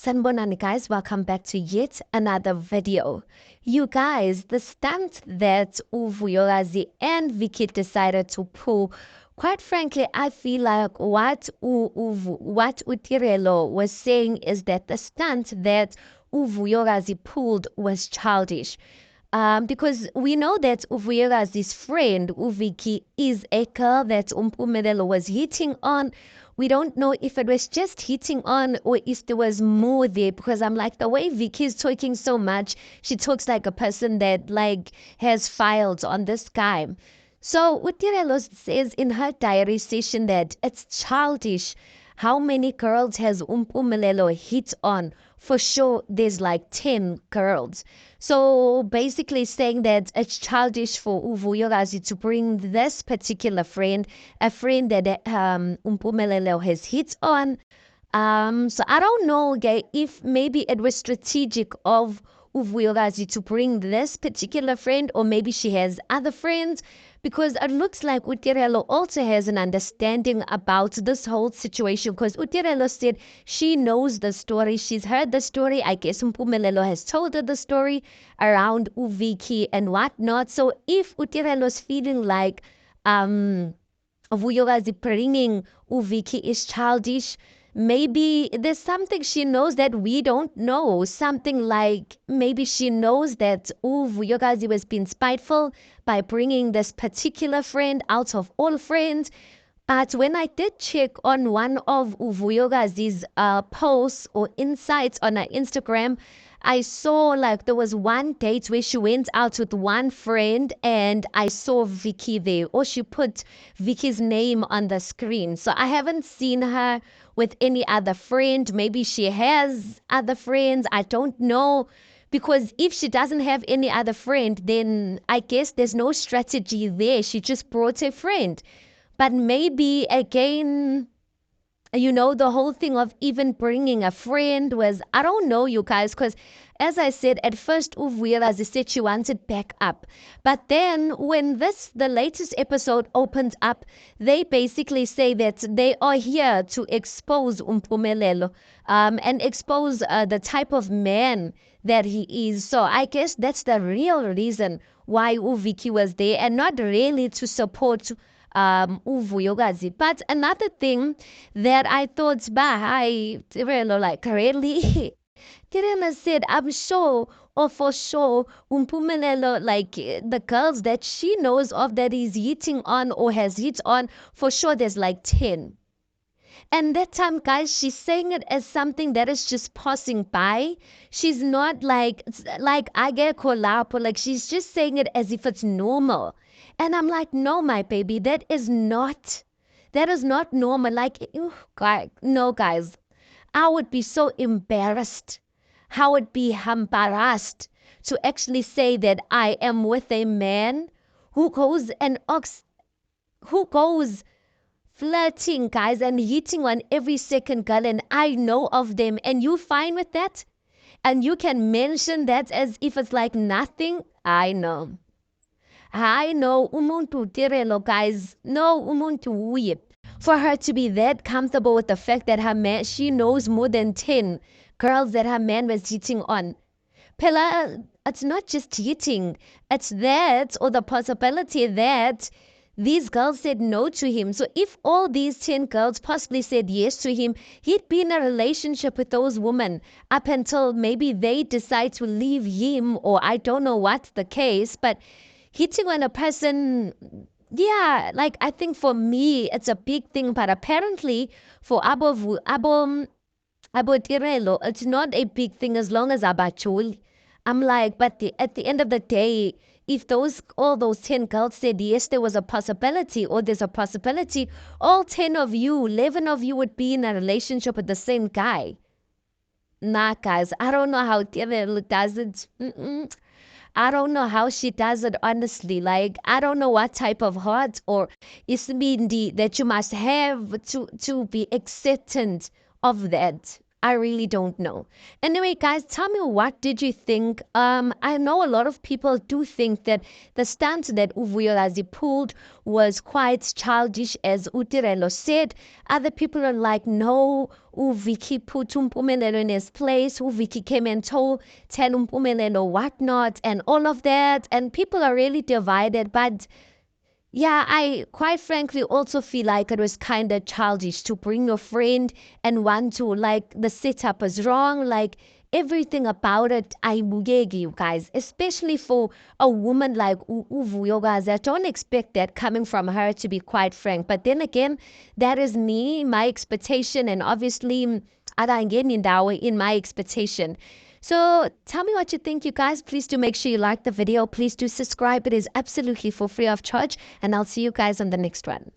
Sanbonani guys, welcome back to yet another video. You guys, the stunt that Uvuyorazi and Vicky decided to pull, quite frankly, I feel like what Utirelo was saying is that the stunt that Uvuyorazi pulled was childish. Because we know that Uvuyorazi's friend, Uviki, is a girl that Umpumelelo was hitting on. We don't know if it was just hitting on or if there was more there, because I'm like, the way Vicky is talking so much, she talks like a person that like has files on this guy. So Utirelo says in her diary session that it's childish. How many girls has Umpumelelo hit on? For sure, there's like 10 girls. So basically saying that it's childish for Uvuyorazi to bring this particular friend, a friend that Umpumelelo has hit on. So I don't know, if maybe it was strategic of Uvuyorazi to bring this particular friend, or maybe she has other friends, because it looks like Utirelo also has an understanding about this whole situation, because Utirelo said she knows the story, she's heard the story. I guess Mpumelelo has told her the story around Uviki and whatnot. So if Utirelo's feeling like Vuyorazi bringing Uviki is childish, maybe there's something she knows that we don't know. Something like maybe she knows that Vuyorazi was being spiteful by bringing this particular friend out of all friends. But when I did check on one of Uvuyogazi's posts or insights on her Instagram, I saw like there was one date where she went out with one friend and I saw Vicky there, or she put Vicky's name on the screen. So I haven't seen her with any other friend. Maybe she has other friends. I don't know. Because if she doesn't have any other friend, then I guess there's no strategy there. She just brought a friend. But maybe again, the whole thing of even bringing a friend was, I don't know, you guys, because as I said, at first Uvirazi said she wanted back up. But then when the latest episode opened up, they basically say that they are here to expose Umpumelelo, and expose the type of man that he is. So I guess that's the real reason why Uviki was there, and not really to support Uvuyogazi. But another thing that I thought, I really like, really? Kirema said, I'm sure, or for sure, Umpumelelo, like the girls that she knows of that is hitting on or has hit on, for sure there's like 10. And that time, guys, she's saying it as something that is just passing by. She's not like I get collab, like she's just saying it as if it's normal. And I'm like, no, my baby, that is not normal. Like, no, guys, I would be so embarrassed. I would be embarrassed to actually say that I am with a man who goes flirting, guys, and hitting on every second girl, and I know of them, and you fine with that? And you can mention that as if it's like nothing? I know. Umuntu tirelo, guys. No, umuntu uye. For her to be that comfortable with the fact that her man, she knows more than 10 girls that her man was cheating on. Pela, it's not just cheating. It's that, or the possibility that these girls said no to him. So if all these 10 girls possibly said yes to him, he'd be in a relationship with those women up until maybe they decide to leave him, or I don't know what's the case. But hitting on a person, yeah, like I think for me it's a big thing, but apparently for Abo Tirelo, it's not a big thing as long as Abachul. I'm like, but at the end of the day, if all those 10 girls said yes, there was a possibility, or there's a possibility, all 10 of you, 11 of you would be in a relationship with the same guy. Nah, guys, I don't know how Tirelo does it. I don't know how she does it, honestly. Like, I don't know what type of heart or ismindi that you must have to be acceptant of that. I really don't know. Anyway, guys, tell me, what did you think? I know a lot of people do think that the stance that Uvuyolazi pulled was quite childish, as Utirelo said. Other people are like, no, Uviki put Umpumelelo in his place. Uviki came and told tell Umpumelelo whatnot and all of that. And people are really divided. But yeah, I quite frankly also feel like it was kind of childish to bring your friend and want to, like, the setup is wrong. Like, everything about it, I mugegi, you guys, especially for a woman like Uvu, you guys. I don't expect that coming from her, to be quite frank. But then again, that is me, my expectation, and obviously, Adangenindawe in my expectation. So tell me what you think, you guys. Please do make sure you like the video. Please do subscribe. It is absolutely for free of charge. And I'll see you guys on the next one.